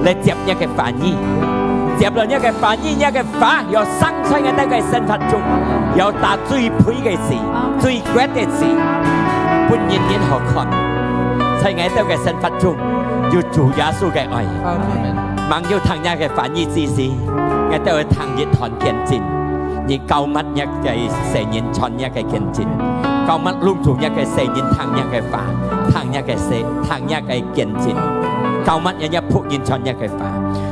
来接一個翻譯，接了一個翻譯一個法，要生出嘅呢個生活中，要打最配嘅事，最貴嘅事，本人人好看，在我哋嘅生活中，要主耶穌嘅愛，望要聽一個翻譯之時，我哋要聽一堂見證，而教乜一個聖人傳一個見證，教乜錄住一個聖人聽一個法，聽一個聽一個見證。教乜人一仆人傳一句話，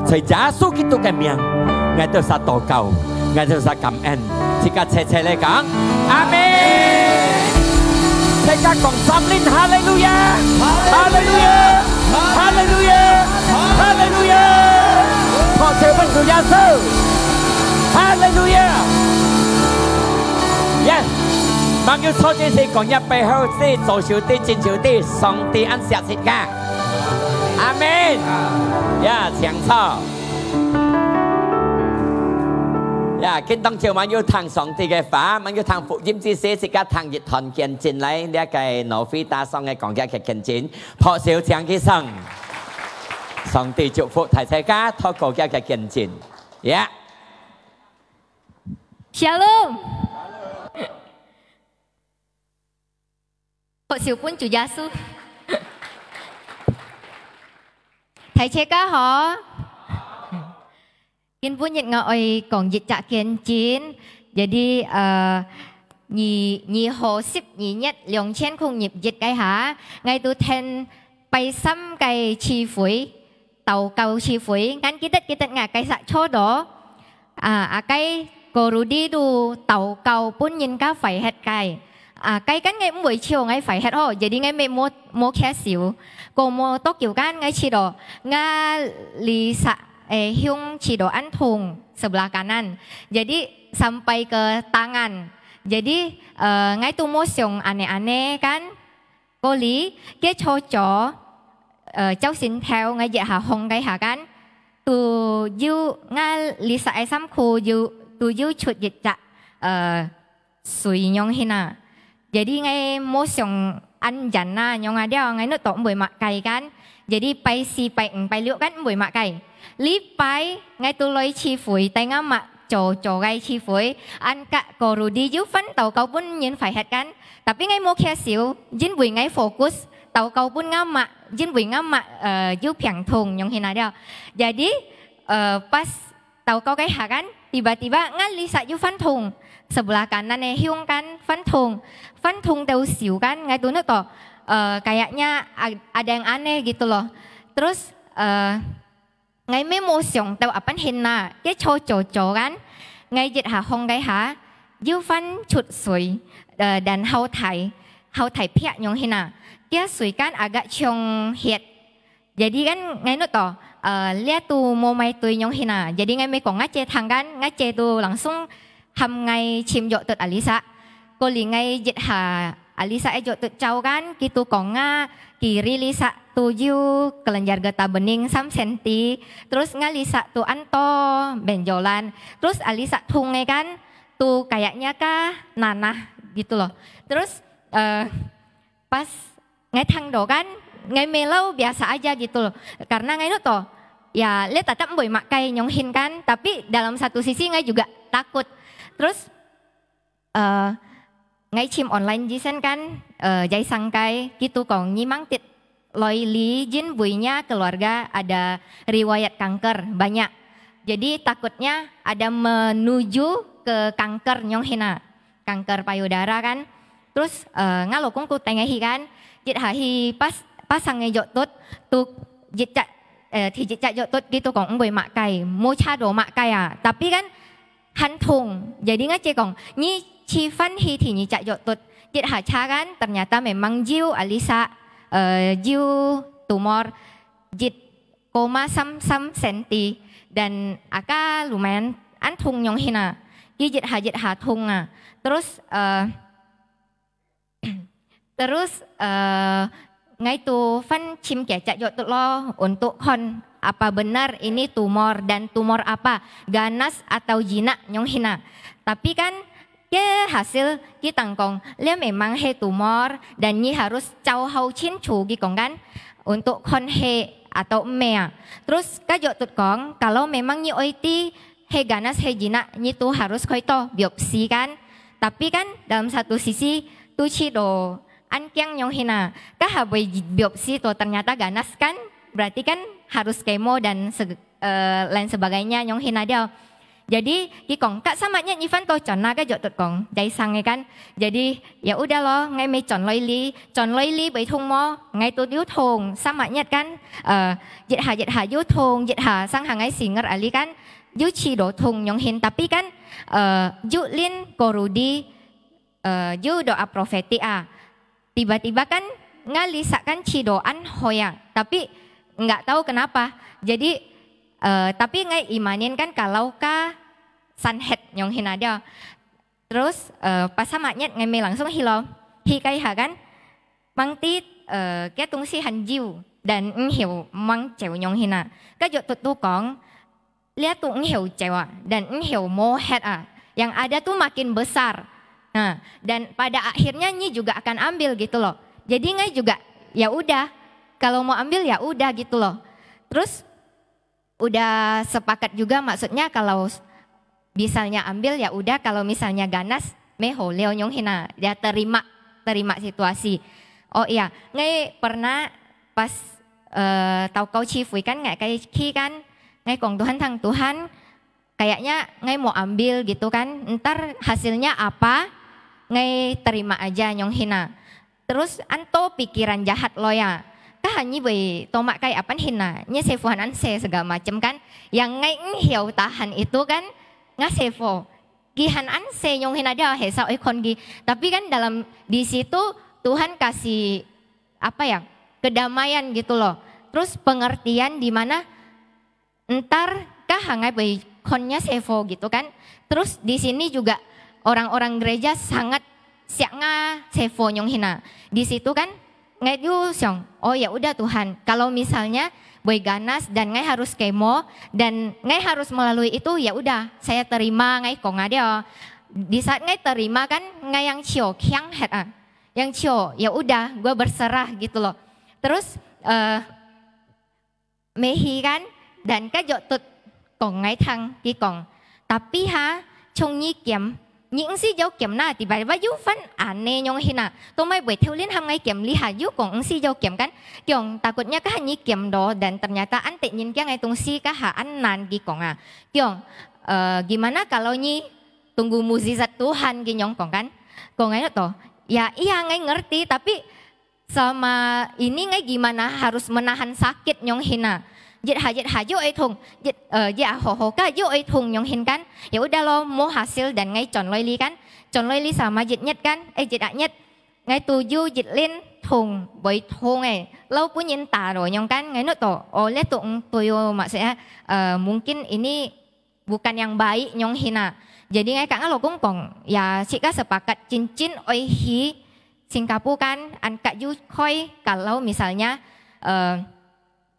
在耶穌基督嘅名，我哋實禱告，我哋實感恩，即刻齊齊嚟講，阿門！即刻講三連哈利路亞，哈利路亞，哈利路亞，哈利路亞，多謝我主耶穌，哈利路亞。耶！望要錯這些講一背後是做小弟、真小弟，上帝按實實㗎。阿門呀，搶錯呀！見當朝晚要聽上帝嘅話，晚要聽福音之時，即刻聽熱堂見證嚟呢一個挪威打上嘅講嘅見證，破少搶起身，上帝祝福大家，透過嘅見證，呀！ Shalom， 破少本主耶穌。 Thầy chế cá hả? Kinh pun nhật ngồi còn dịch trả kiến chín. Jadi nhị hồ xếp nhị nhất lượng trên khung nhịp dịch cái hả? Ngay tu thêm bay xăm cái chi phối tàu cầu chi phối ngắn cái đất ngà cái sạ chốt đó. Cái cô rú đi đu tàu cầu pun nhìn cá phải hết cái. Cái ngay buổi chiều ngay phải hết rồi. Jadi ngay mẹ mua khé xíu. Cô mua tốt kiểu gan ngay chỉ đồ nga li sa hiung chỉ đồ ăn thùng sebelah kanan. Jadi sampai ke tangan. Jadi ngay tu mua xiong aneh-aneh kan. Cô lý cái cho chó cháu xin theo ngay dạ hà hong cái hà kan. Tu yu nga li sa sam khu yu tu yu chut dịch dạ suy nhong hina. Jadi ngay mua xiong ăn dặn na nhong ada ngay nó tỏng bưởi mạ cày kan. Jadi pai si pai liu kan bưởi mạ cày. Lý pai ngay tu lôi chi phủi tay ngắm mạ trò gai chi phủi ăn cả cổ rồi đi giúp phấn tàu cầu bún nhìn phải hết kan. Tapi ngay mua khe xíu dính bưởi ngay fokus tàu cầu bún ngắm mạ dính bưởi ngắm mạ giúp phẳng thùng nhong hina dia. Jadi pas tàu cầu cái hà kan tiba-tiba ngan lisa giúp phấn thùng sebelah kanan hiung kan Fan thung tahu siu kan, ngai tu nak toh kayaknya ada yang aneh gitu loh. Terus ngai memo siang tahu apa henna, dia coco kan, ngai jet ha hong gai ha, you fan chut sui dan hau thai pihak nyong henna, dia sui kan agak ciong hiet. Jadi kan ngai nak toh lihat tu mau mai tu nyong henna. Jadi ngai me kong ngace tangkan, ngace tu langsung ham ngai chim jok tut Alisa. Cô lì ngay dịch hà Alisa ejo tu jauh kan gitu konga kiri Lisa tu yu kelenjar getah bening sam senti terus nga Lisa tu anto benjolan terus Alisa tungai kan tu kayaknya kah nanah gitu loh terus pas ngai thang do kan ngai melau biasa aja gitu loh karena ngai itu ya lihat tetap boy makai nyonghin kan tapi dalam satu sisi ngai juga takut terus ngay chim online jisen kan jai sangkai gitu kong nyimang tit loi li jin buinya keluarga ada riwayat kanker banyak jadi takutnya ada menuju ke kanker nyong hina kanker payudara kan terus ngalokong ku tengahi kan jit hahi pasang ngejot tut tu jit cak thì jit cak jot tut gitu kong boi mak kai mo cha do mak kai tapi kan hantung jadi ngace kong ni Cifan hi thì chạy dot tut jit hacha kan ternyata memang jiu Alisa jiu tumor jit koma sam senti dan aka lumayan antung nyong hina jit ha tung terus ngai tu fan cim kecak jot tut lo untuk kon apa benar ini tumor dan tumor apa ganas atau jinak nyong hina tapi kan ke hasil kita tangkong, dia memang he tumor dan ni harus jauh hau cincu gitu kan untuk kon he atau eme. Terus kajo tut kong kalau memang nyi oiti he ganas he jina nyi tuh harus koito biopsi kan. Tapi kan dalam satu sisi tuh cido ankyang nyong hina kah boy biopsi tuh ternyata ganas kan berarti kan harus kemo dan lain sebagainya nyong hina dia. Jadi kikong kak samanya Ivan to chonna ka jot kong jai sange kan. Jadi ya udah loh ngay me chon loi li bai thung mo ngay tu yu thong samanya kan jet ha yu thong jet ha sang hàng ngay singer ali kan yu chi do thong nyong hin tapi kan yu lin korudi yu doa profetia tiba-tiba kan ngalisakan cidoan hoya tapi nggak tahu kenapa. Jadi tapi ngai imanin kan kalau ka sanhet nyong hina dia. Terus pas samanya ngai me langsung hilo hi kai ha kan mangti cái tung si han jiu dan hiểu mang chèo nyong hina cái jot tu kong lihat tuh hiểu chèo dan hiểu mo het yang ada tuh makin besar. Nah, dan pada akhirnya Nyi juga akan ambil gitu loh. Jadi Ngai juga ya udah kalau mau ambil ya udah gitu loh. Terus udah sepakat juga maksudnya kalau misalnya ambil ya udah kalau misalnya ganas meho leo nyong hina dia terima situasi. Oh iya, Ngai pernah pas tahu kau cifui kan nggak kayak ki kan Ngai kong Tuhan kayaknya Ngai mau ambil gitu kan. Ntar hasilnya apa? Ngai terima aja nyong hina. Terus anto pikiran jahat lo ya. Kah nyi boy tomak kayak apa hina. Nyi sefuhan anse segala macem kan. Yang Ngai hiau tahan itu kan ngasefo. Gihan anse nyong hina dia hesa ekon gi. Tapi kan dalam di situ Tuhan kasih apa ya? Kedamaian gitu loh. Terus pengertian di mana entar kah Ngai boy konnya sefo gitu kan. Terus di sini juga orang-orang gereja sangat siak nga sefo nyong hina. Di situ kan Ngai yu siong. Oh ya udah Tuhan, kalau misalnya boy ganas dan Ngai harus kemo dan Ngai harus melalui itu ya udah saya terima Ngai kong ada. Di saat Ngai terima kan Ngai yang cio kyang het yang cio ya udah gue berserah gitu loh. Terus mehi kan dan kajok tut kong Ngai thang ki kong. Tapi trong nyi kiếm những si dấu kiếm na thì bài vay du phân nè nhong hina tôi mới buổi theo liên ham ngay kiếm li hà du còn si dấu kiếm kan kiong takutnya kah nyi kiếm do dan ternyata ante nyin kia ngai tung si kah nan gi kong kiong gimana kalau nyi tunggu mukjizat Tuhan gi nyong kong kan kong ngai to ya iya ngai ngerti tapi sama ini ngai gimana harus menahan sakit nyong hina. Jet ha yo ai thùng ya ho ka yo ai thùng nyong hin kan ya udah lo mau hasil dan Ngai chon loi li kan chon loi li sama jet nhất kan jet nhất Ngai tuju jet lên thùng boy thùng lâu punya ta rồi nyong kan Ngai no to oleh tung tuyo maksudnya mungkin ini bukan yang baik nyong hina. Jadi Ngai kang lo kong ya sika sepakat cincin oi hi Singapura kan angkat yu koi kalau misalnya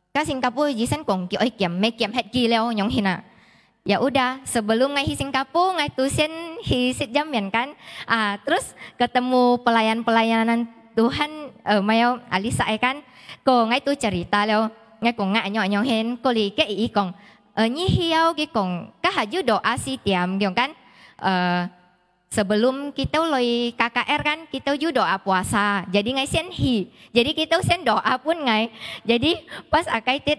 ke Singapura jisan kong ki oi kiam het ki leo nyong hina. Ya udah sebelum Ngai hi Singapura Ngai tusen hi sit jamian kan. Terus ketemu pelayanan Tuhan mayo Alisa kan. Ko Ngai tu cerita leo Ngai kong nyong hen ko li ke i kong nyi hiao ki kong ka haju doa si tiam gyong kan. Sebelum kita loi KKR kan kita juga doa puasa. Jadi Ngai sen hi. Jadi kita sen doa pun Ngai. Jadi pas akai tit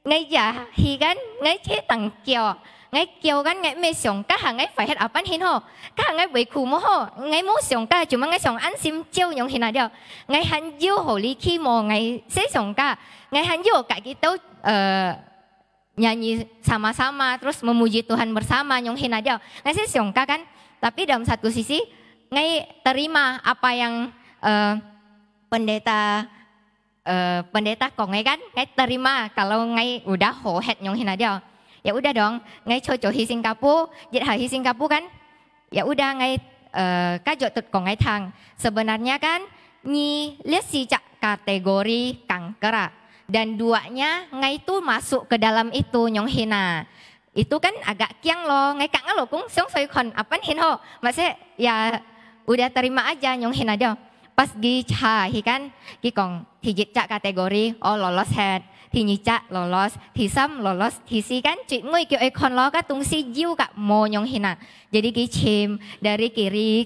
Ngai ja hi kan Ngai che tang kiao. Ngai kiao kan Ngai me siong ka Ngai phải hết apan hin ho. Ka Ngai bị khu mo ho. Ngai mo siong ka cuma Ngai siong an sim chiu nyong hin dia. Ngai han jiu ho li ki mo Ngai se siong ka. Ngai han jiu ka kita nyanyi sama-sama terus memuji Tuhan bersama nyong hin dia. Ngai se siong ka kan. Tapi dalam satu sisi Ngai terima apa yang pendeta kong Ngai kan Ngai terima kalau Ngai udah ho het nyong hina dia. Ya udah dong Ngai coco hi Singapura jet hi Singapura kan. Ya udah Ngai kajok tut kong Ngai thang. Sebenarnya kan Nyi lihat si kategori kanker dan duanya Ngai tuh masuk ke dalam itu nyong hina. Itu kan agak kiang loh, Ngai kang lo kung siong soi kon apan hin ho. Maksudnya ya udah terima aja nyong hin aja. Pas gi cha hi kan, gi kong hijit cak kategori oh lolos het. thì nhị cha lolos thì sam lolos thì si kan chị ngui kêu ekon lo ka tung si jiu ka mo nyong hina jadi ki chim dari kiri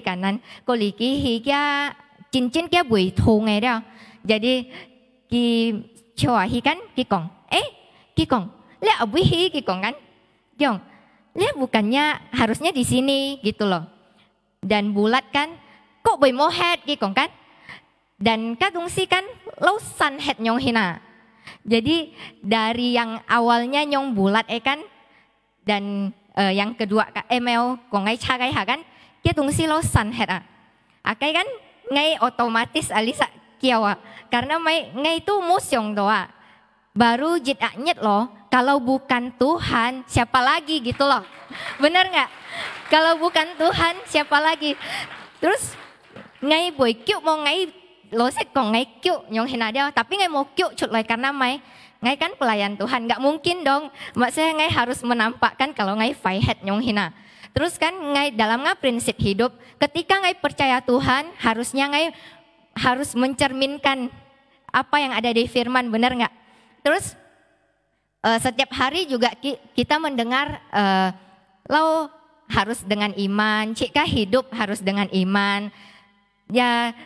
kanan koli ki hi kia cincin kia bui thu ngay đó jadi ki choa hi kan ki kong ki kong le abu hi ki kong kan jong le bukannya harusnya di sini gitu loh dan bulat kan kok bui mo head ki kong kan dan kadung si kan lo sun head nyong hina. Jadi dari yang awalnya nyong bulat kan dan yang kedua email kong ngai cagai ha kan kia tung si lo sun head akai kan ngai otomatis alisa kiawa karena ngai itu musyong doa baru jit nyet loh kalau bukan Tuhan siapa lagi gitu loh bener nggak kalau bukan Tuhan siapa lagi terus ngai boy kyuk mau ngai lo sẽ còn ngay kêu nyong hina dia tapi ngai mau kêu cut lagi karena ngai kan pelayan Tuhan nggak mungkin dong maksudnya ngai harus menampakkan kalau ngai fight head nyong hina terus kan ngai dalam prinsip hidup ketika ngai percaya Tuhan harusnya ngai harus mencerminkan apa yang ada di firman benar nggak terus setiap hari juga kita mendengar lo harus dengan iman cika hidup harus dengan iman ya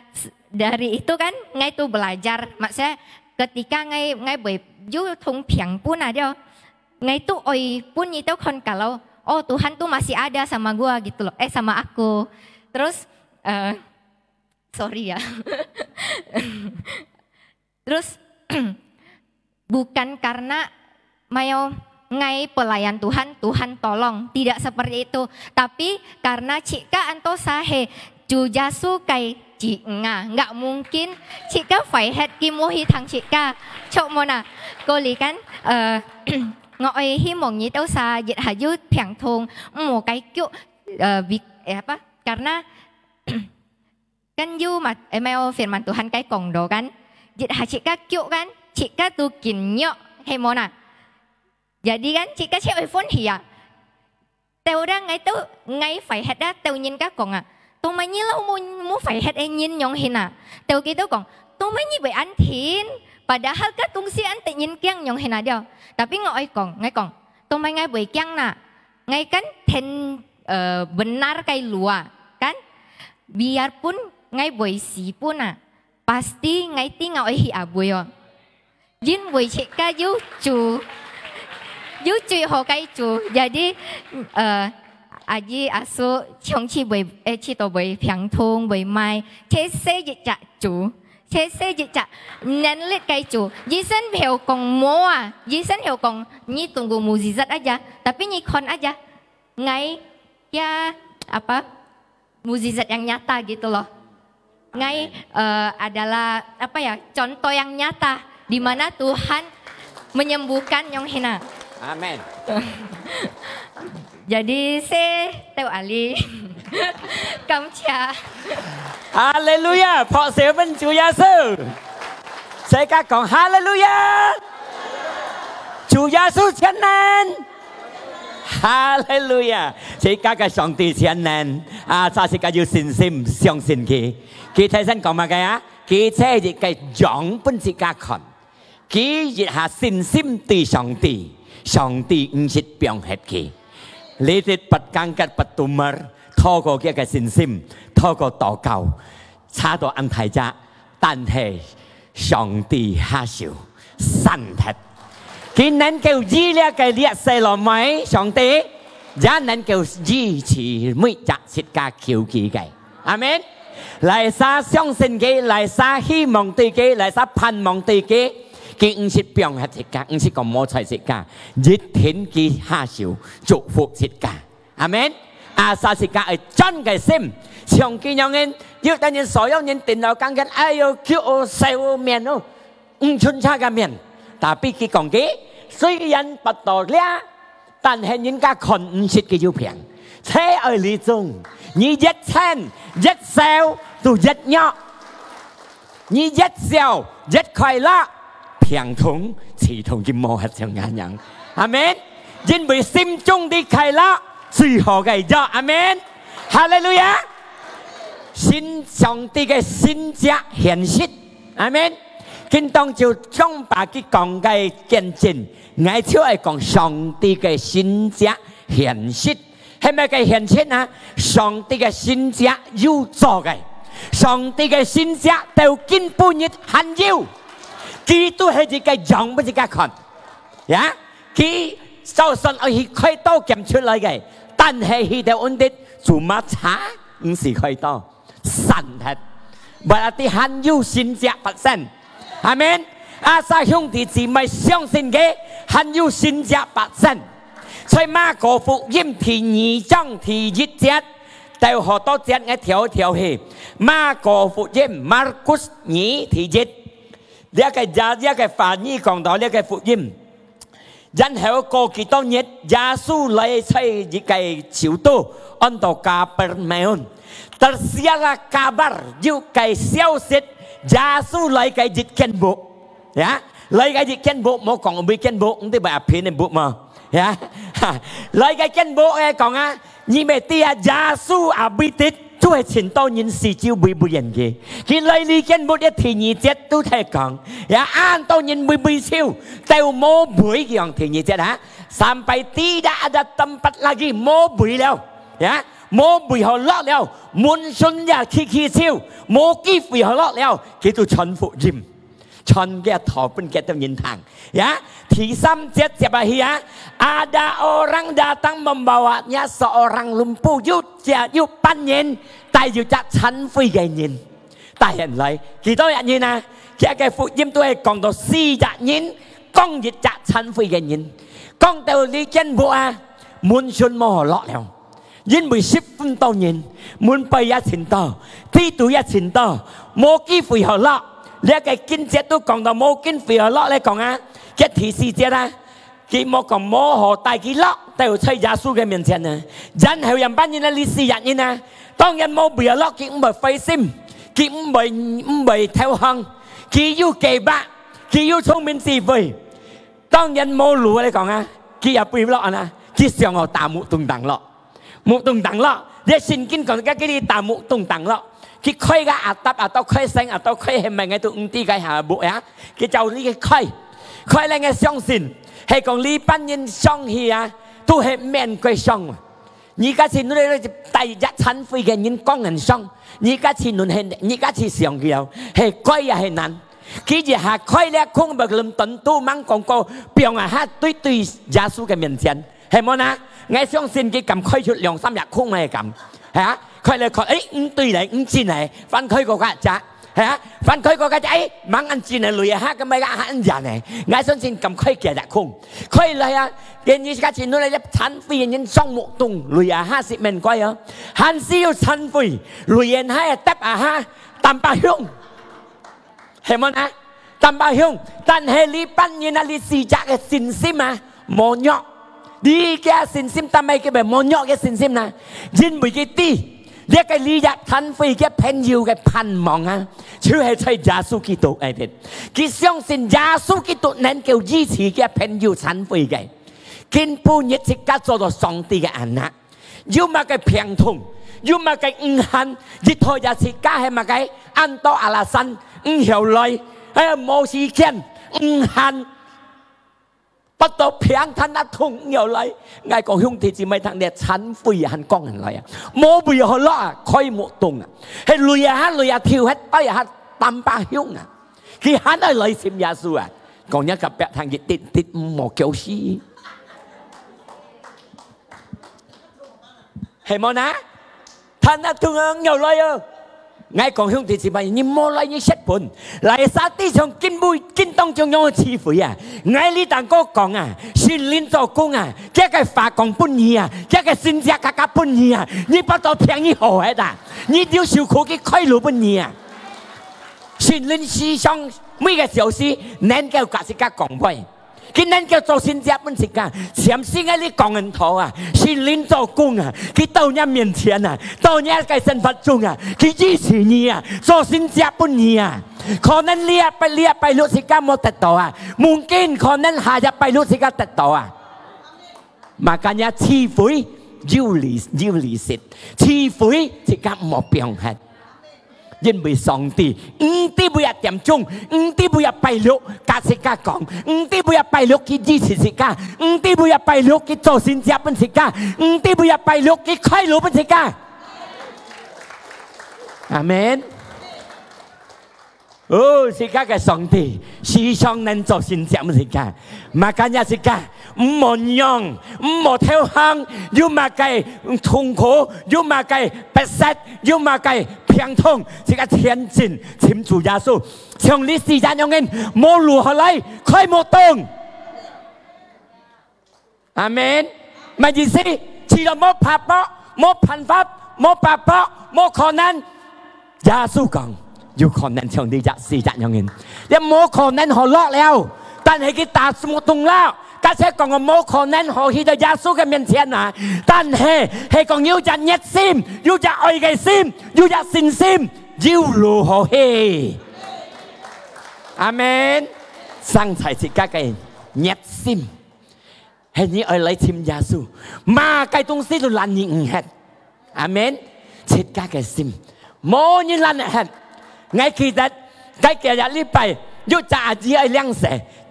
dari itu kan ngai tuh belajar maksudnya ketika ngai berju thung piang pun ada ngai tuh oi pun itu kan kalau oh Tuhan tuh masih ada sama gua gitu loh sama aku terus sorry ya terus bukan karena mau ngai pelayan Tuhan tolong tidak seperti itu tapi karena cika anto sahe jujasu kai chị nggak mungkin cika phải hết kim mô hi thằng cika chậu mona cô lý kan ngọi hi mong nhị tao sa dịch hà dư phèn thùng một cái kiểu việc apa karena kan yu mà email firman Tuhan cái cổng đồ kan dịch hà cika kiểu kan cika tu kin nhọ hay mona jadi kan cika cewek phone hiya tao đang ngay phải hết đó tao nhìn các cổng tôi mới nhớ là muốn phải hết anh nhìn nhong hina tôi gitu còn tôi mới như vậy anh thiền padahal kan tung si anh tự nhìn kiang nhong hina dia tapi ngay còn tôi mới ngay bởi kiang na ngay kan ten benar kai lua kan biarpun ngay bởi si pun pasti ngay tinggal hi abuyo jin bởi cika yu cu ho kai cu jadi aji asu chongchi bui chi to bui piang thong bui mai che se ji cha chu che se ji cha nan lit kai chu ji sen hiểu kong mo ji sen hiểu kong ni tunggu mukjizat aja tapi ni kon aja ngai ya apa mukjizat yang nyata gitu loh ngai adalah apa ya contoh yang nyata di mana Tuhan menyembuhkan Nyong Hina. Amen. Jadi saya tahu Ali. Cảm ơn. Hallelujah. Phó sự bên Chúa Giêsu. Sẽ các con Hallelujah. Chúa Giêsu chân nan. Hallelujah. Sẽ các cái song ti chân nan. Sa sẽ các yêu sin sim相信佢.佢睇身講乜嘅啊？佢車亦嘅長本是家群。佢亦係信心對上帝，上帝唔係變合佢。你哋不間隔不斷麼？透過佢嘅信心，透過禱告，差到安提啫。但係上帝下少神合，佢能夠醫呢個烈士落咪上帝，也能夠支持每隻世界求佢嘅。阿門。嚟撒相信佢，嚟撒希望對佢，嚟撒盼望對佢。佢唔係變合世界，唔係個魔才世界，熱天佢下少祝福世界。阿門。撒世界係真嘅心，常見有人要等人所有人電腦講緊，哎呦叫我細個面哦，唔春差嘅面。但係佢講嘅，雖然不多啦，但係人家看唔出嘅要平。車ở lý中，你一餐一笑都一樣，你一笑一快樂，平同刺痛嘅磨合上眼人。阿門。因為心中的快樂最好嘅咗。阿門。哈利路亞。新上帝嘅新家顯示。阿門。見當就將把佢講嘅見證，我就係講上帝嘅使者顯示，係咪嘅顯示啊？上帝嘅使者要做嘅，上帝嘅使者就見半日很要，佢都係自己樣不自己看，呀，佢就算係開刀檢出來嘅，但係佢哋安啲做乜查唔是開刀，神係，但係很要使者發生。阿們，阿撒兄弟姊妹相信嘅，很有新約發生。所以馬可福音第2章第1節，就好多節嘅條條係馬可福音 Markus 2第1，呢個翻譯講到呢個福音，然後過幾多日，耶穌嚟在一個小島，按到加百列烏，tersiarlah kabar 有個消息。耶穌嚟嘅日見部，呀，嚟嘅日見部冇講未見部，唔啲咪片嘅部嘛，呀，嚟嘅見部誒講啊，你咪啲啊耶穌啊未啲都係前多年事照未未人嘅，佢嚟呢見部一天二節都係講，呀按多年未未超，就冇背樣天二節嚇，sampai tidak ada tempat lagi冇背了，呀。冇背後落了，滿信呀ขี้超，冇機會後落了，叫做傳福音，傳嘅頭本嘅到人堂，呀，第3節接下去呀 ，ada orang datang membawanya seorang lumpuh yuk panjen，但要摘塵灰嘅人，帶人嚟，幾多日人啊？其實嘅福音都係講到4日人，講要摘塵灰嘅人，講到呢間部啊，滿信冇落了。因為10分多年，滿背1000多，地度1000多，冇機會學落。呢一個經節都講到冇機會學落咧講啊，嘅提示節啦，佢冇講冇學帶佢落，就喺耶穌嘅面前啊。然後人班人啊，呢4日人啊，當然冇背學落，佢唔係費心，佢唔係投降，佢要記白，佢要聰明智慧。當然冇路嚟講啊，佢又背落啊，佢上學大木動盪落。木動盪咯，你聖經講嘅嗰啲大木動盪咯，佢開嘅阿達開聲阿達開係咪喺度唔知嘅下木呀？佢就呢個開咧嘅相信係講呢班人相信啊，都係面對相。而家前度咧第一產灰嘅人講人相，而家前度係而家前上嘅係貴又係難。佢就下開咧空白咁等都掹廣告，表啊下對耶穌嘅面前係冇啦。我相信佢咁開出2、3日空係咁，係啊，佢嚟講誒對嚟轉嚟，翻開個家咋，係啊，翻開個家仔誒猛按轉嚟累啊嚇咁咪嚇人嚟，我相信咁開幾日空，佢嚟啊，人而家前度嚟一產費人雙目洞累啊50萬貴啊，還是要產費累人係得啊嚇淡白香，係冇啊淡白香，但係呢班人啊呢試擇嘅信心啊冇喐。呢嘅信心，但係佢咪冇喐嘅信心啦，因為佢啲呢個呢日產費嘅朋友嘅盼望啊，就係在耶穌基督裏邊，佢相信耶穌基督能夠支持嘅朋友產費嘅，根本一直家做到上帝嘅兒女，要麼嘅平痛，要麼嘅恨，一台也是家係咪嘅安多阿拉山後來冇時間恨。不到平坦一痛又嚟，嗌個兄弟姊妹睇你產灰很光人嚟啊！冇背後落啊，開木洞啊，係累啊累啊跳喺低啊淡白香啊，佢肯係嚟閃耶穌啊！講一個白ทาง熱啲冇教師，係冇นะ？睇一痛又嚟啊！嗌講兄弟姊妹，你冇嚟你識本，嚟沙地上見當中有智慧啊！嗌呢啖歌講啊，訓練做工啊，這個法講本意啊，這個先至格格本意啊，你不到便宜好喺度，你要受苦嘅開路本意啊！訓練思想每個小時能夠價值加講開。佢能夠做先者本時間，前先喺呢講人頭啊，訓練做工啊，佢到人面前啊，到人嘅身份中啊，佢支持你啊，做先者本意啊，可能呢一拜六時間冇得到啊，mungkin可能下一拜六時間得到啊，makanya 智慧要理實，智慧時間冇變黑，因為上帝唔啲每日點鐘，唔啲每日拜六教識家講，唔啲每日拜六佢支持食家，唔啲每日拜六佢做善事本食家，唔啲每日拜六佢開路本食家。阿門。哦，食家嘅上帝時常能做善事本食家，makanya食家唔好讓，唔好投降，要makai痛苦，要makai不實，要makai平痛，這個前進尋主耶穌，從你時間用人冇路下來，開冇動。阿門。乜意思？除咗冇拍波、冇辦法、冇辦法、冇可能，耶穌講有可能從你嘅時間用人，你冇可能學落了，但係佢打冇動了。家姐講我冇可能可去到耶穌嘅面前啊！但係講要隻熱心，要隻愛嘅心，要隻善心，要如何去？阿門！生財是家嘅熱心，係你愛嚟尋耶穌，嘛嘅東西都難你唔吃。阿門！切家嘅心，冇人難吃。我記得喺幾日禮拜要隻阿姊愛兩世，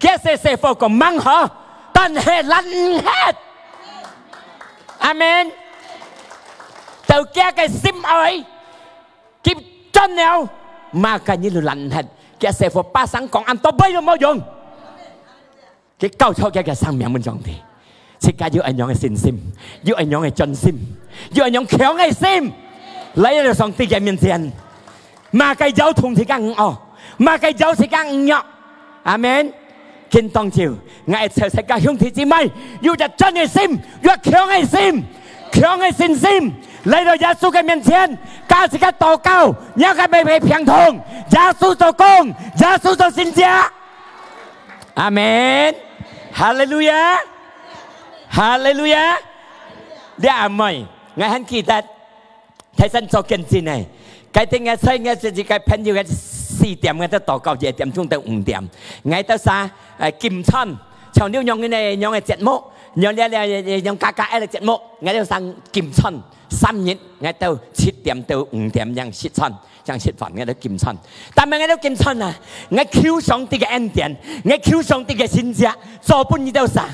幾時師傅講猛呵？但係難吃，阿門。就家嘅心愛，結真了，嘛嘅呢度難吃。嘅師傅把聲講啱多杯都冇用，佢交錯嘅生命本狀態，切家要一樣嘅信心，要一樣嘅盡心，要一樣強嘅心，嚟到上帝嘅面前，嘛嘅有同時間唔哦，嘛嘅有時間唔約，阿門。見當朝，我係全世界兄弟姊妹，要隻真嘅心，要強嘅心，強嘅信心，嚟到耶穌嘅面前，加時間禱告，有嘅未被平痛，耶穌做工，耶穌做善者。阿門，哈利路亞，哈利路亞。你阿妹，我很記得睇身做見證呢，佢聽我吹我自己嘅朋友嘅。4點我都禱告，2點鐘到5點，我到啥金春，像你用嘅節目，用家家嘅節目，我到上金春3日，我到7點到5點樣食餐，樣食飯我到金春，但係我到金春啊，我求上帝嘅恩典，我求上帝嘅善者，做半日到啥？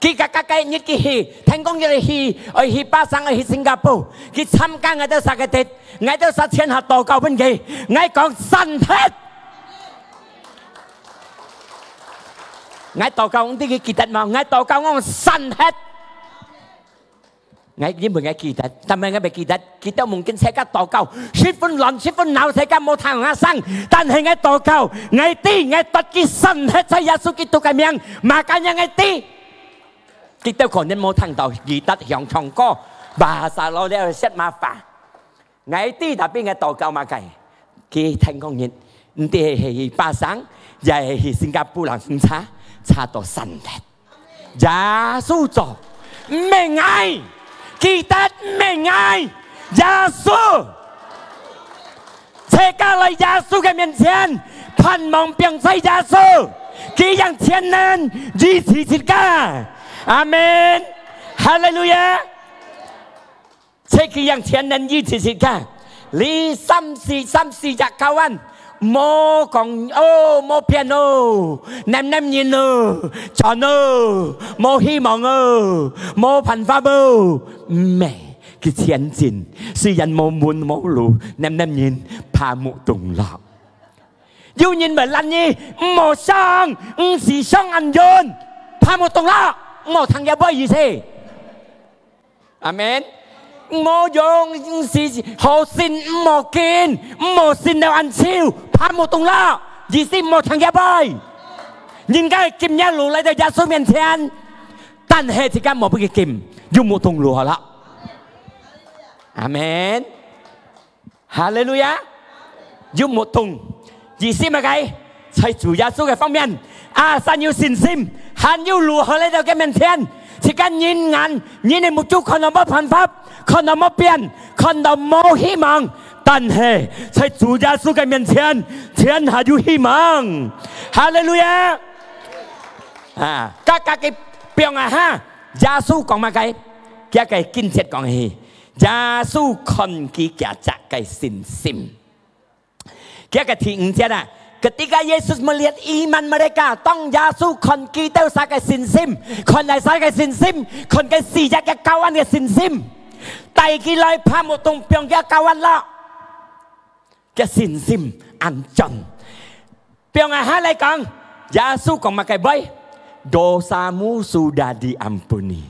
佢家日佢去，聽講佢去巴生去新加坡，佢參加我到啥嘅節，我到啥前下禱告本佢，我講神血，我禱告啲佢記得嘛，我禱告我神血，我因為我記得，但係我未記得，記得夢見世界禱告，10分亂10分鬧世界冇聽我聲，但係我禱告，我啲我得嘅神血在耶穌基督嘅名，馬間人我啲。記得可能冇聽到記得響唱歌，巴沙羅咧識馬法，我啲特別嘅禱告嘛計，佢聽講嘢，唔啲係巴生，又係新加坡人飲茶，茶到神嘅，耶穌做明愛，記得明愛，耶穌，切家嚟耶穌嘅面前，盼望並在耶穌，佢讓前人支持切家。阿門，哈利路亞！這個樣前人一直是看，你三四日教完，冇講哦，冇騙哦，男人哦，錯哦，冇希望哦，冇辦法哦，唔係佢前進，雖然冇門冇路，男人怕冇動力。有人咪爛嘢，冇傷，唔是傷人緣，怕冇動力。冇聽入咩意思？阿門！我用是好善冇見，冇善就按超，怕冇動啦。意思冇聽入咩？人家見一路嚟到耶穌面前，但係而家冇俾佢見，要冇動路啦。阿門！哈利路亞！要冇動，意思咪計？在主耶穌嘅方面，阿神要信心。還要如何嚟到佢面前？時間人眼，人哋目睭看到冇辦法，看到冇變，看到冇希望。但係在主耶穌嘅面前，天下有希望。哈利路亞！啊，家嘅表啊哈！耶穌講乜嘅？家嘅經節講係耶穌看佢家嘅信心。Kia cái thứ chết à ketika Yesus melihat iman mereka tong Yesus kon kita sa cái sin sim kon lại sa cái sin sim kon cái si cái kawan cái sin sim tại khi lời pha một tung piong cái kawan lo cái sin sim an chọn piong hai lại con Yesus còn mà cái bay dosamu sudah diampuni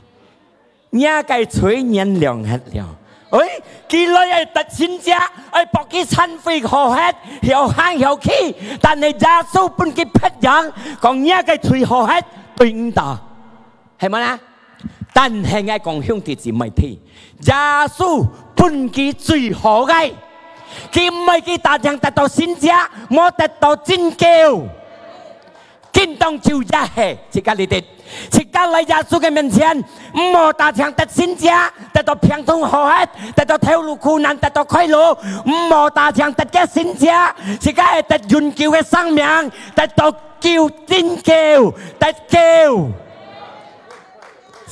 nhà cái chuối nhân lượng hết liệu ơi kỳ lời ấy tật xin cha ấy bỏ cái thân phi hồ hết hiểu hang hiểu khíแต่ในยาสูบปุ่นกิเพชรยังcòn nhà cái chuối hồ hết bình tỏ hay mà na但係我講兄弟姊妹聽耶穌本佢最好嘅佢唔係佢達成得到先者冇得到真教見當照一係即刻你哋即刻嚟耶穌嘅面前冇達成得先者得到平通好hết得到條路苦難得到快樂冇達成得嘅先者即刻係得永久嘅生命得到叫真教得叫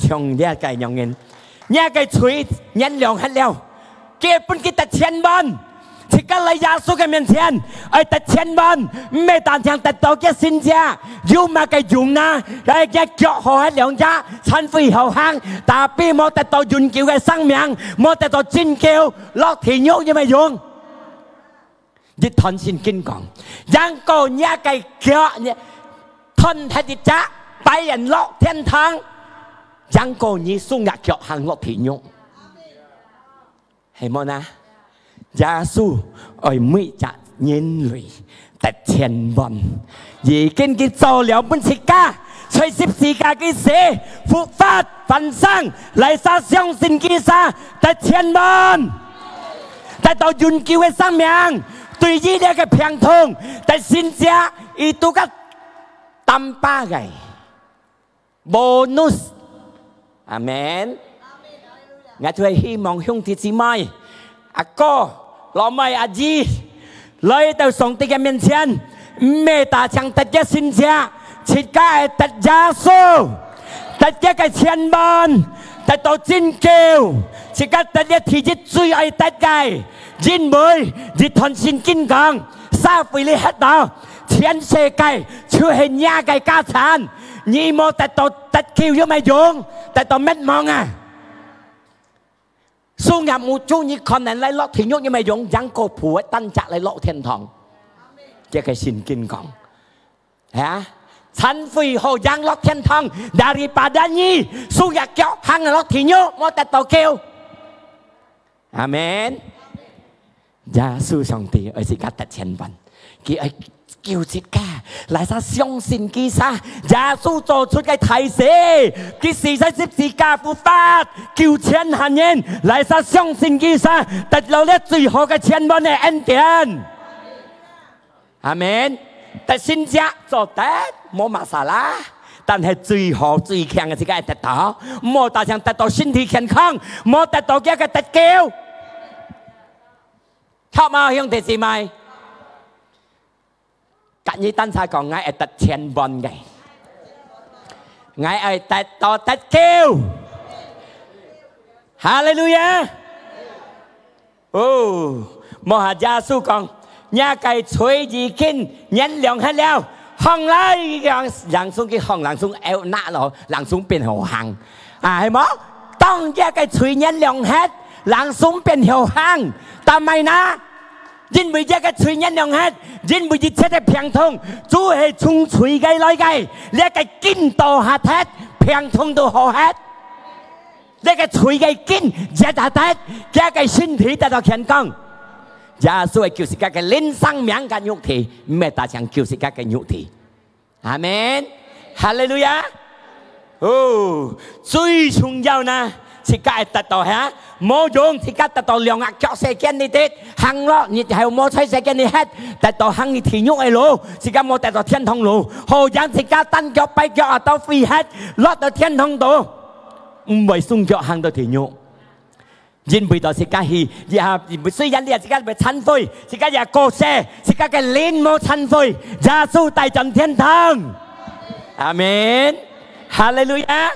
trong nhà cái nhong nhân nhà cái chuối nhân lượng hết leo kia pun kita千万chỉ cần lấy giá số cái miền tiền ở tại 千万ไม่ต่างจากแต่ตัวแค่สินเสียอยู่มาcái dùng naได้แค่เจาะหัวให้เหลียงจ้าฉันฟรีหัวหางแต่ปีมอแต่ตัวยุ่นเกี่ยวกับสังเมียงมอแต่ตัวจินเกี่ยวล็อกที่ยุยังไม่ยุ่งยึดทนสินกินก่อนยังก่อนnhà cáiเกี่ยวเนี่ยทนให้ดิจ้าไปยันล็อกเทียนทางยังก่อนนี้สุ่งอยากเกี่ยวหางล็อกที่ยุเห็นมั้ยนะ耶穌愛每日人類得千萬，已經佢做了本世界，隨十字架嘅死復活翻生，嚟殺相信佢殺得千萬，得到永久嘅生命，對於呢個平通，得先者亦都個擔巴嘅 bonus， 阿門。我哋希望兄弟姊妹。阿哥、老妹、阿姨來到上帝嘅面前，唔係達成得嘅先者，切家係得耶穌，得一個千萬，得到真教，切家得一天一最愛得嘅，因為日團先堅強，沙費你黑到全世界就係你嘅家產，你冇得到得叫要咪用，得到乜望啊？สู้งามมูจูนี่คนนั้นไล่ล็อกทิ้งยกยังไม่ยงยังโกผัวตั้งจักไล่ล็อกเทียนทองจะกระสินกินกองฮะฉันฟรีโหยังล็อกเทียนทองdaripadaนี่สู้อยากเจาะหังล็อกทิ้งยกมอแต่ตัวเกลียวอาเมนยาสู้สองตีไอ้สิกัดแต่เชนบันกี่ไอ้叫自家嚟晒相信基沙耶穌做出嘅提示佢時勢十字架復活叫千萬人嚟晒相信基沙得到呢最好嘅千萬嘅恩典阿門但先者做得冇乜沙啦但係最好最強嘅自己係得到冇達成得到身體健康冇得到嘅得救เข้ามา兄弟姊妹กันยี่ตั้งใจก่อนไงไอ้ตัดเชียนบอลไงไงไอ้ตัดต่อตัดเกลียวฮาเลลูยาโอ้มหายาสู้ก่อนญาไก่ช่วยยีกินยันเหลียงให้แล้วห้องไล่หลังซุ้งกี่ห้องหลังซุ้งเอวหน้าหรอหลังซุ้งเป็นหัวหังเห็นมั้ยต้องญาไก่ช่วยยันเหลียงเฮ็ดหลังซุ้งเป็นหัวหังทำไมนะยินบุญแยกช่วยยันยังฮัดยินบุญจิตเช็ดเพียงทงจู่ให้ชุ่มช่วยไกลลอยไกลเรียกกินต่อหัดฮัดเพียงทงตัวหัวฮัดเรียกช่วยไกกินเจ็ดหัดฮัดแกไก身體得到健康耶穌係叫自家嘅靈生命嘅肉體唔係達成叫自家嘅肉體阿門哈利路亞哦最重要呢自家係得到嚇冇用，自家得到兩額腳射箭你哋行咯，你係冇吹射箭你hết，得到行你天喐嘅路，自家冇得到天堂路，好讓自家單腳跛腳啊都飛hết，落到天堂度，唔係鬆腳行到天喐，因為到自家去，雖然你自家被殘廢，自家也過射，自家嘅靈冇殘廢，耶穌帶進天堂，阿門，哈利路亞。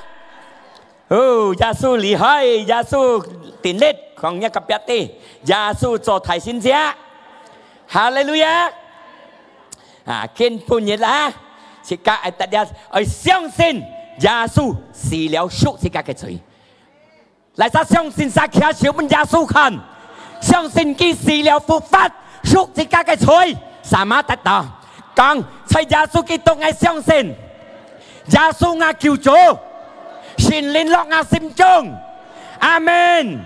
哦，耶穌厲害，耶穌典力ของ一個別地，耶穌做提醒者，哈利路亞。根本日啦，自家係特日去相信耶穌死了贖自家嘅罪。嚟曬相信撒卡小本耶穌看，相信佢死了復活贖自家嘅罪，什麼得到？講在耶穌基督係相信，耶穌係救主，聖靈落喺心中，阿門。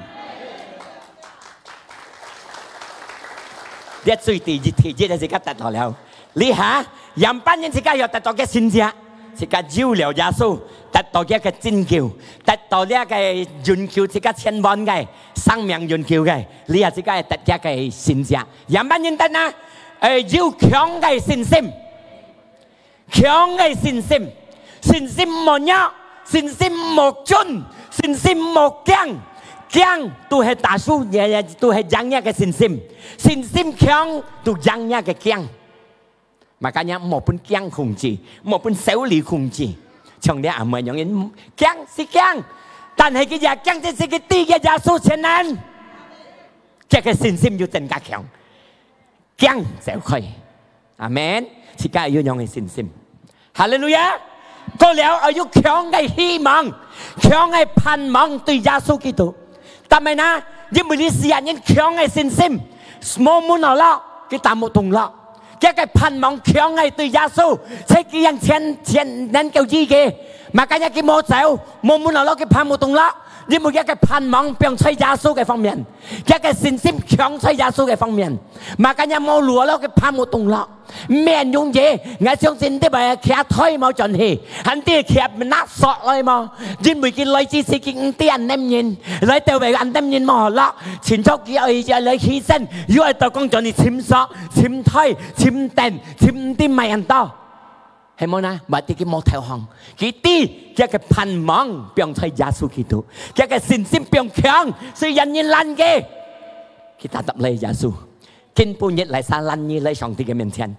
一最第一題一自家得到了，你下人班人自家又得到嘅信者，自家照了耶穌，得到一個拯救，得到呢一個援救自家千萬嘅生命援救嘅，你啊自家係得一個信者，人班人得啦，要強嘅信心，強嘅信心，信心冇弱，信心冇準，信心冇驚。強都係大數，都係人嘅信心，信心強都人嘅強。Makanya mau pun kiang kunci, mau pun seuli kunci. Trong đó mà những người kiang si kiang,但係佢也kiang即係佢啲嘅耶穌前人，即係信心要更加強，kiang就可以。阿門，自家要用嘅信心。哈利路亞，過了要強嘅希望，強嘅盼望對耶穌基督。但係呢，因為你是人強嘅信心，冇門路啦，佢打冇動啦。一個盼望強嘅對耶穌，即係人前能夠知嘅，mà cái nhà冇走，冇門路攞嘅盼冇動啦，因為一個盼望變在耶穌嘅方面，一個信心強在耶穌嘅方面，mà cái nhà冇路攞嘅盼冇動啦，咩用嘢？我相信啲咪企推冇盡氣，很啲企咪拿索來嘛，因為佢來自是佢啲人nem nhìn，來到為人nem nhìn冇啦，前足佢愛來起身，如果到講咗你簽索、簽推、簽訂、簽啲咪人多。係冇啦，或者佢冇投降，佢啲一個盼望變在耶穌基督，一個信心變強，所以人人爛嘅，佢答嚟耶穌，根本日嚟撒爛嘢嚟上帝嘅面前，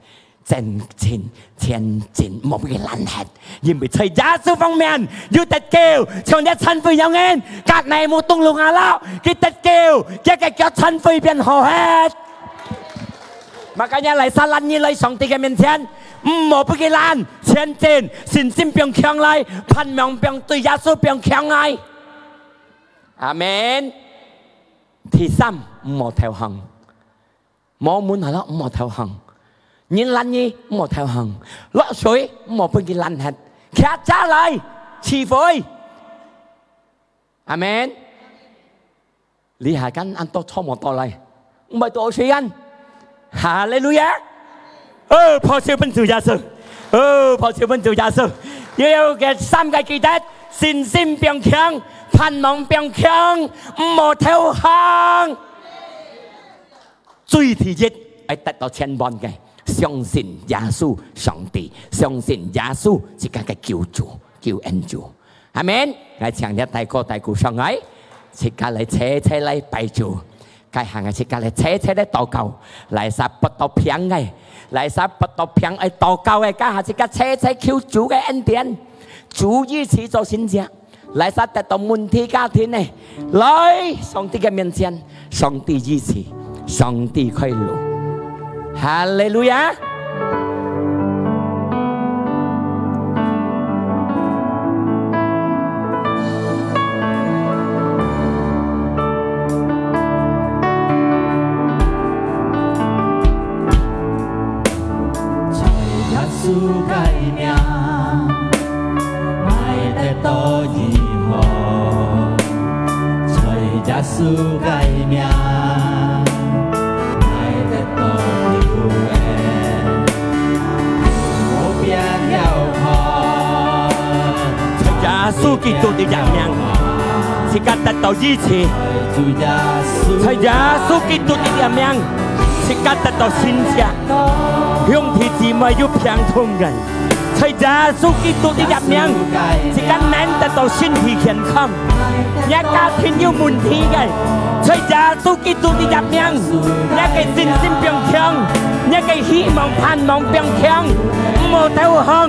前進，冇俾佢爛hết，因為在耶穌方面要得救，從一親會有人，隔離冇東路亞啦，佢得救，一個叫親會變好hết。Makanya lại xa lăn như lại song ti cái miền thiên, một cái lan,前進，信心變強來，盼望變對耶穌變強來。阿門。第三，唔好投降，冇門係咯，唔好投降。人爛嘢唔好投降，落水唔好俾佢爛hết，卡揸嚟，辭悔。阿門。你係跟安多錯冇到嚟，唔係多水人。哈利路亞！哦，破小本做耶穌，哦，破小本做耶穌，要有嘅三個記得，信心變強，盼望變強，唔好投降。最第一係得到千萬嘅，相信耶穌上帝，相信耶穌自家嘅救主、救恩主。阿門！我強調大哥大姑上嚟，自家嚟車嚟拜主。cái hàng ngày chỉ cả là chế đấy tàu cầu lại sao bắt tàu phiang này lại sao bắt tàu phiang ấy tàu cầu ấy cả hàng chỉ cả chế kêu chủ cái anh tiền chủ ý chỉ cho xin giá lại sao tại tàu môn thi cả thế này lại song ti cái miền thiên song ti ý chỉ song ti khai lộ Hallelujah。基督的人命，是間得到醫治。在耶穌基督的人命，是間得到信者，兄弟姊妹要平通嘅。在耶穌基督的人命，是間能得到身體健康，一家庭要問題嘅。在耶穌基督的人命，一個信心變強，一個希望盼望變強，唔好投降。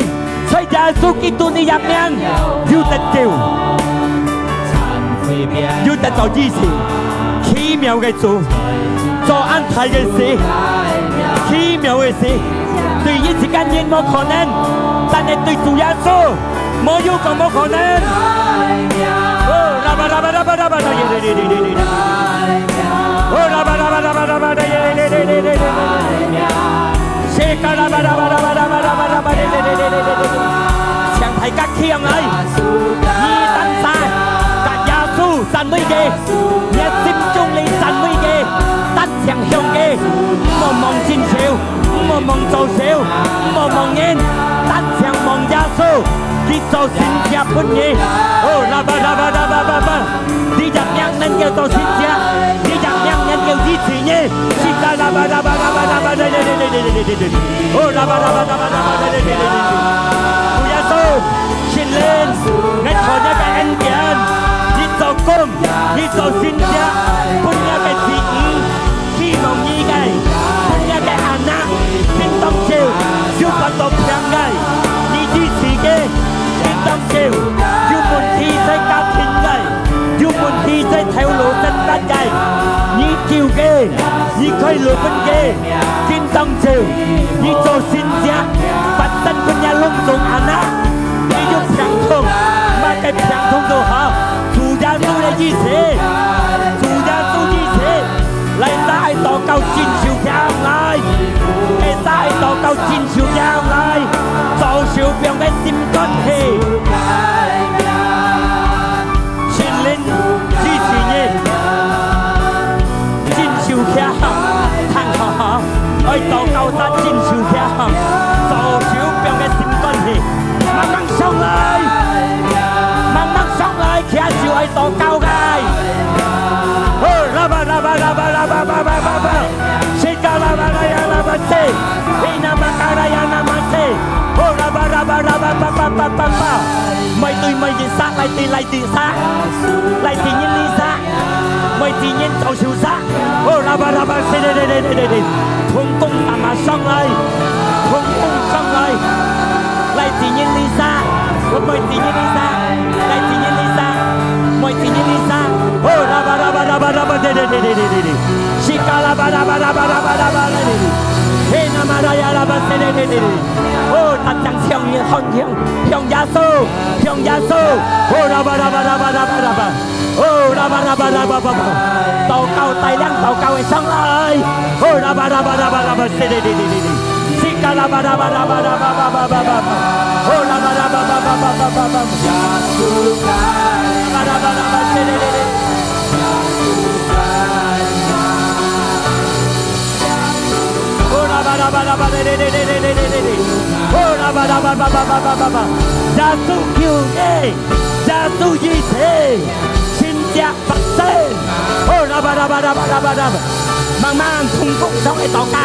在耶穌基督的入面，要得救，要得到醫治，奇妙嘅主，做安排嘅事，奇妙嘅事，對一時間應冇可能，但係對主耶穌冇要求冇可能。哦，啦吧啦吧啦吧啦吧啦，哦，啦吧啦吧啦吧啦吧啦，謝卡啦吧啦吧啦吧啦吧啦吧啦吧，向大家強嚟，二等晒，格耶穌神美嘅，一心中你神美嘅，得強向嘅，唔好望戰少，唔好望做少，唔好望人，得強望耶穌，佢做善家本嘢，哦，啦吧啦吧啦吧啦吧，你就讓人叫做善家，你就讓人叫支持嘢，是啦啦吧啦吧啦吧啦吧，哦，啦吧啦吧啦吧啦吧，主耶穌，聖靈，我坐一個恩典，你做工，你做善家，本一個事業，希望依個，本一個阿那，叮當笑，小不到平嘅，你支持嘅，叮當笑，要門天在家庭嘅，要門天在條路真不嘅，你叫嘅，你開路本嘅，叮當笑，你做善家，發生本一隆重阿那。強通，乜嘅強通都好，主耶穌嘅支持，主耶穌支持，嚟晒禱告戰朝強嚟，嚟晒禱告戰朝強嚟，做小兵嘅心肝氣，全領支持你，戰朝強，聽好好，去禱告得戰朝強，做小兵嘅心肝氣。慢慢上來，慢慢上來，騎住喺度交界。哦，啦吧啦吧啦吧啦吧吧吧吧吧，誰家啦吧啦呀啦吧噻，你那麼家啦呀那麼噻。哦，啦吧啦吧啦吧吧吧吧吧吧，咪對咪電殺，嚟電殺，嚟電煙呢殺，咪電煙就少殺。哦，啦吧啦吧噻，通工慢慢上來，通工上來。嚟自因呢沙，我咪自因呢沙，嚟自因呢沙，咪自因呢沙，哦啦吧啦吧啦吧啦吧，對，是卡啦吧啦吧啦吧啦吧啦吧，嘿那嘛啦呀啦吧，對，哦，他將向耶穌，哦啦吧啦吧啦吧啦吧啦吧，哦啦吧啦吧啦吧吧，禱告大量禱告嘅上來，哦啦吧啦吧啦吧啦吧，對。啦吧啦吧啦吧啦吧吧吧吧吧，哦啦吧啦吧吧吧吧吧吧吧，耶穌愛，啦吧啦吧噻，耶穌愛，哦啦吧啦吧啦吧，哦啦吧啦吧吧吧吧吧吧，耶穌救你，耶穌醫治，新家發生，哦啦吧啦吧啦吧啦吧啦，慢慢通工上嚟禱告。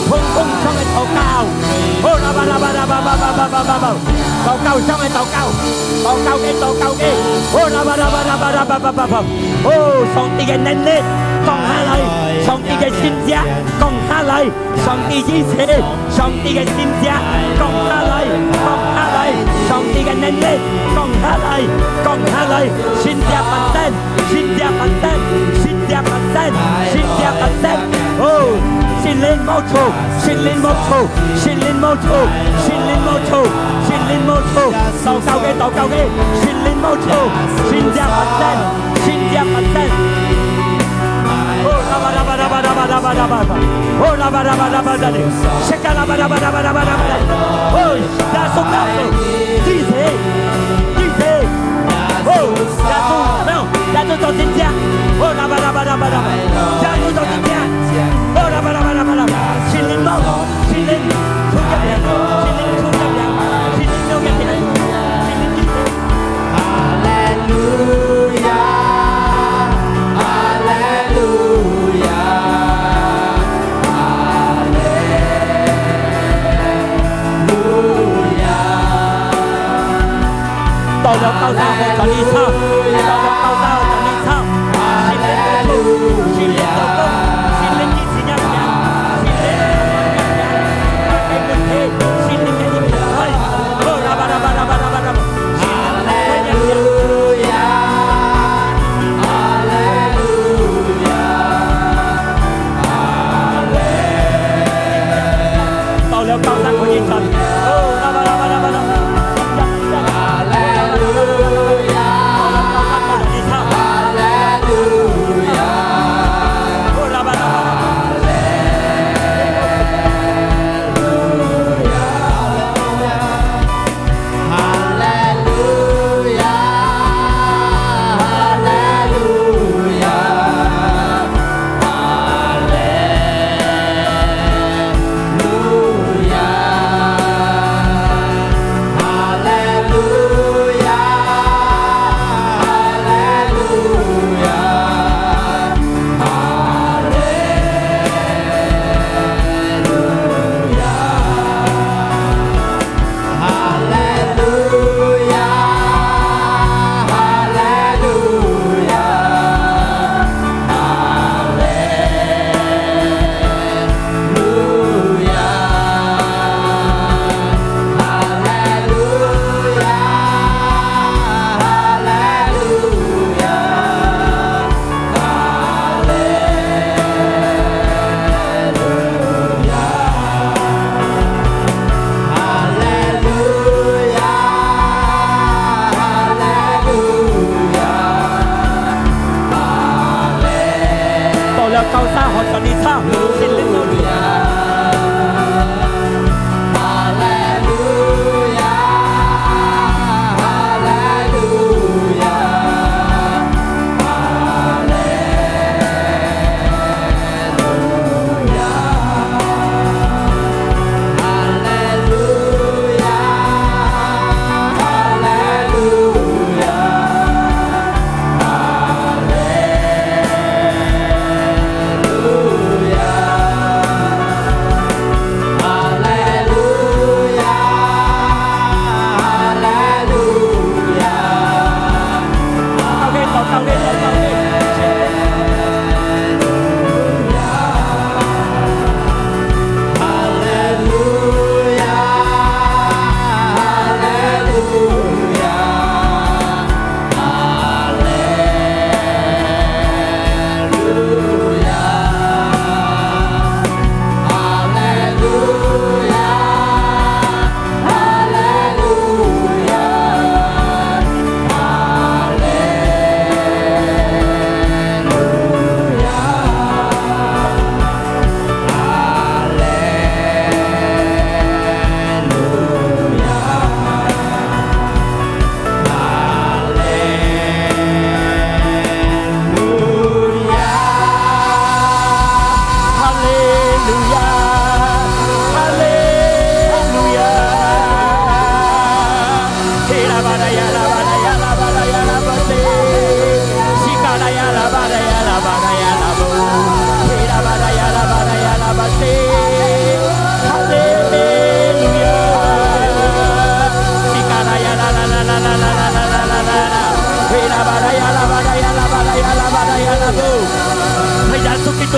通工上嚟禱告，哦啦吧啦吧啦吧吧吧吧吧吧吧，禱告上嚟禱告，禱告嘅，哦啦吧啦吧啦吧啦吧吧吧吧，哦上帝嘅能力降下嚟，上帝嘅善者降下嚟，上帝支持，上帝嘅善者降下嚟，上帝嘅能力降下嚟，善者發生，哦。聖靈冇錯，禱告嘅，聖靈冇錯，善者發生。哦，啦吧啦吧啦吧啦吧啦吧啦吧，哦啦吧啦吧啦吧啦，謝卡啦吧啦吧啦吧啦吧啦吧，哦，耶穌，支持，哦，耶穌做善者，哦啦吧啦吧啦吧啦吧，耶穌做善者。哦啦吧啦吧啦吧啦，聖靈冇，聖靈出入人，哈利路亞，哈利路亞，哈利路亞。到了高山我找你唱，到了高山我找你唱，聖靈做工。到了高山了高山和着你唱，心灵路里。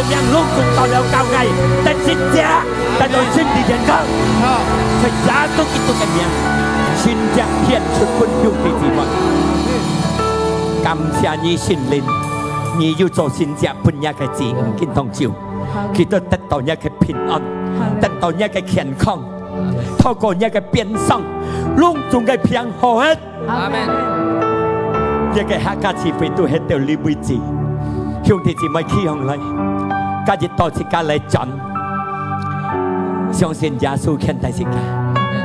Yang lungkung tao leo cao ngày ta xin cha ta đòi xin đi đến cao phải giá tốt cái tôi cái miệng xin cha hiện sự quân dụng thì gì mà cảm謝你神靈你要做先者半日嘅字見當照佢都得到一個平安得到一個健康透過一個變相隆重嘅平和阿們一個客家詞彙都係到呢位置兄弟姊妹起行來今日多自家嚟盡相信耶穌看待自家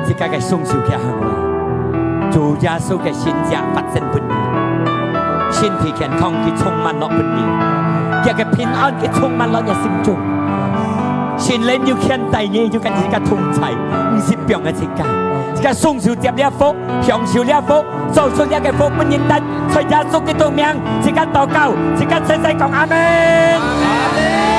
自家嘅鬆手嘅行為做耶穌嘅信者發生本年身體健康佢充滿落本年一個平安佢充滿落你心中神靈要看待你要跟自家同在唔是病嘅自家自家鬆手接了福享受了福做出一個福本年得在耶穌嘅道名自家禱告自家細細講阿們